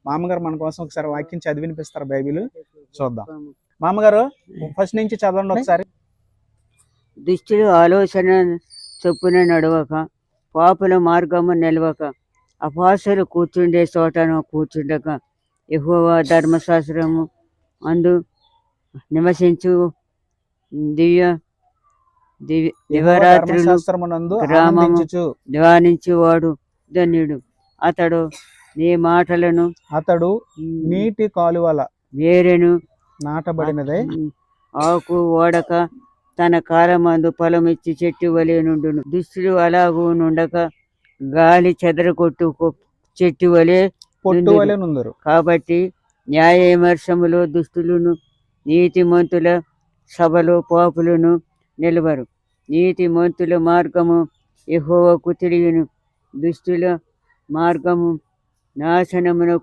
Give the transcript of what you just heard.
మామగారు మన కోసం ఒకసారి వాక్యం చదివి వినిపిస్తారు బైబిల్ చూద్దాం. మామగారు ఫస్ట్ నుంచి చదవండి ఒకసారి. దుష్టుడు ఆలోచన చొప్పున నడవక, పాపుల మార్గము నిలవక, అపహాస్యులు కూర్చుండే చోటను కూర్చుండక, యెహోవా ధర్మశాస్త్రము అందు నివసించు దివరాత్రులు ధర్మశాస్త్రమునందు గ్రామము ఆనందించుచు ధ్యానించువాడు ధన్యుడు. అతడు నీ మాటలను నీటి కాలువల వేరెను నాటబడినదే ఆకు ఓడక తన కాలమందు ఫలమిచ్చి చెట్టు వలె నుండును. దుష్టుడు అలాగూ నుండక గాలి చెదరగొట్టు చెట్టు వలె పొట్టు వలె నుందరు. కాబట్టి న్యాయ విమర్శములో దుష్టులను, నీతిమంతుల సభలో పాపులను నిలవరు. నీతిమంతుల మార్గము యెహోవాకు తెలియను, దుష్టుల మార్గము నాశనమునకు